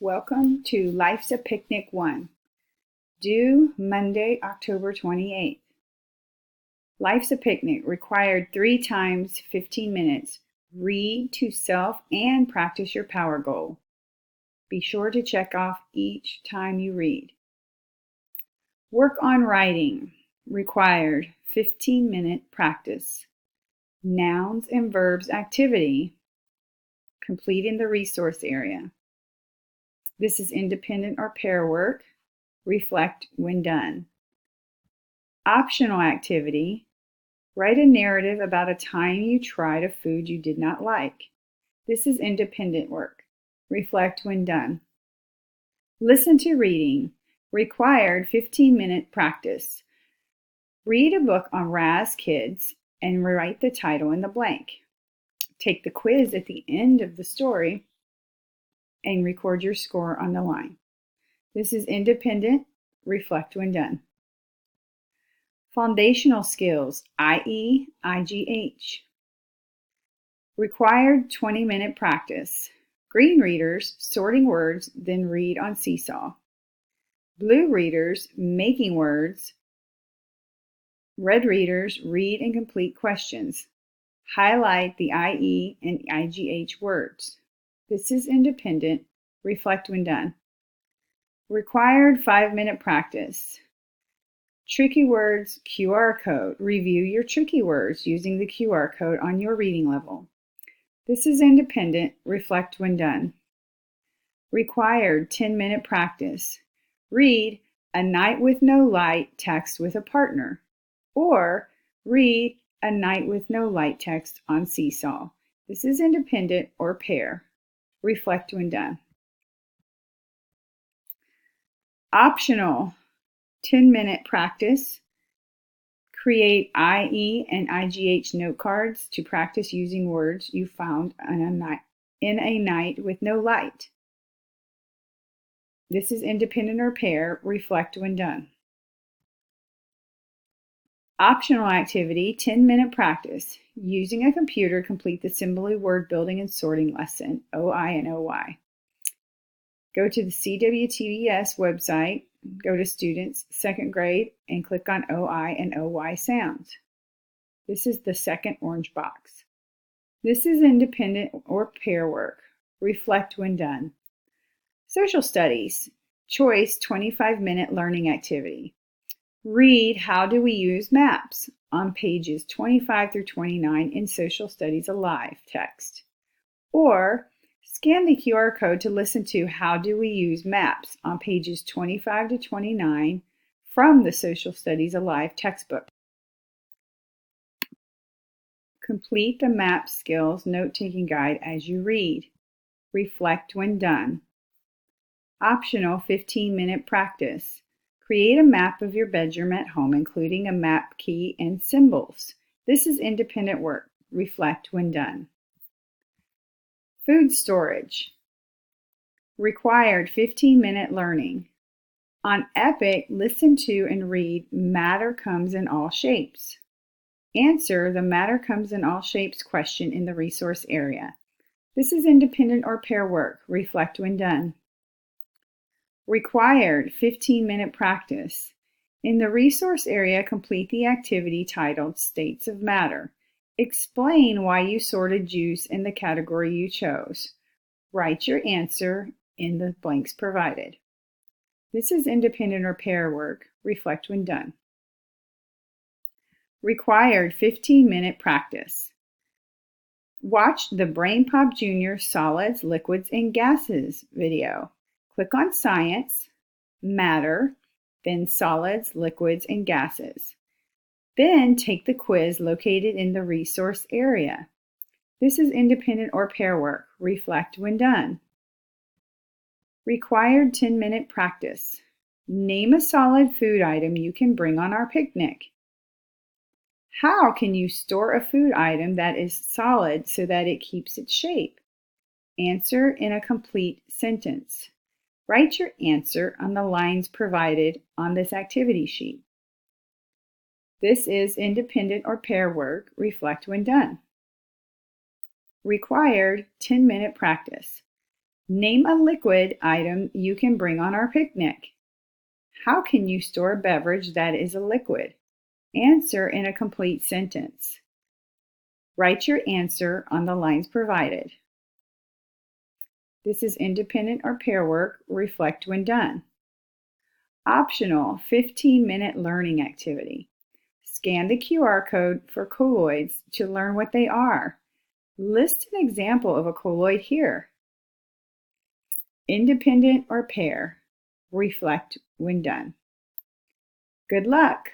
Welcome to Life's a Picnic 1, due Monday, October 28th. Life's a Picnic required 3 times 15 minutes. Read to self and practice your power goal. Be sure to check off each time you read. Work on writing required 15-minute practice. Nouns and verbs activity, complete in the resource area. This is independent or pair work. Reflect when done. Optional activity. Write a narrative about a time you tried a food you did not like. This is independent work. Reflect when done. Listen to reading. Required 15-minute practice. Read a book on Raz Kids and write the title in the blank. Take the quiz at the end of the story and record your score on the line. This is independent. Reflect when done. Foundational skills, IE, IGH. Required 20-minute practice. Green readers, sorting words, then read on Seesaw. Blue readers, making words. Red readers, read and complete questions. Highlight the IE and IGH words. This is independent. Reflect when done. Required 5-minute practice. Tricky words, QR code. Review your tricky words using the QR code on your reading level. This is independent. Reflect when done. Required 10-minute practice. Read A Night with No Light text with a partner, or read A Night with No Light text on Seesaw. This is independent or pair. Reflect when done. Optional 10-minute practice. Create IE and IGH note cards to practice using words you found in a night with no light. This is independent or pair. Reflect when done. Optional activity, 10-minute practice. Using a computer, complete the Assembly word building and sorting lesson, OI and OY. Go to the CWTBS website, go to Students, 2nd grade, and click on OI and OY sounds. This is the second orange box. This is independent or pair work. Reflect when done. Social studies, choice 25-minute learning activity. Read How Do We Use Maps on pages 25 through 29 in Social Studies Alive text. Or scan the QR code to listen to How Do We Use Maps on pages 25 to 29 from the Social Studies Alive textbook. Complete the map skills note-taking guide as you read. Reflect when done. Optional 15-minute practice. Create a map of your bedroom at home, including a map key and symbols. This is independent work. Reflect when done. Food storage. Required 15-minute learning. On Epic, listen to and read Matter Comes in All Shapes. Answer the Matter Comes in All Shapes question in the resource area. This is independent or pair work. Reflect when done. Required 15-minute practice. In the resource area, complete the activity titled States of Matter. Explain why you sorted juice in the category you chose. Write your answer in the blanks provided. This is independent or pair work. Reflect when done. Required 15-minute practice. Watch the BrainPop Jr. Solids, Liquids, and Gases video. Click on Science, Matter, then Solids, Liquids, and Gases. Then take the quiz located in the resource area. This is independent or pair work. Reflect when done. Required 10-minute practice. Name a solid food item you can bring on our picnic. How can you store a food item that is solid so that it keeps its shape? Answer in a complete sentence. Write your answer on the lines provided on this activity sheet. This is independent or pair work. Reflect when done. Required 10-minute practice. Name a liquid item you can bring on our picnic. How can you store a beverage that is a liquid? Answer in a complete sentence. Write your answer on the lines provided. This is independent or pair work. Reflect when done. Optional 15-minute learning activity. Scan the QR code for colloids to learn what they are. List an example of a colloid here. Independent or pair. Reflect when done. Good luck!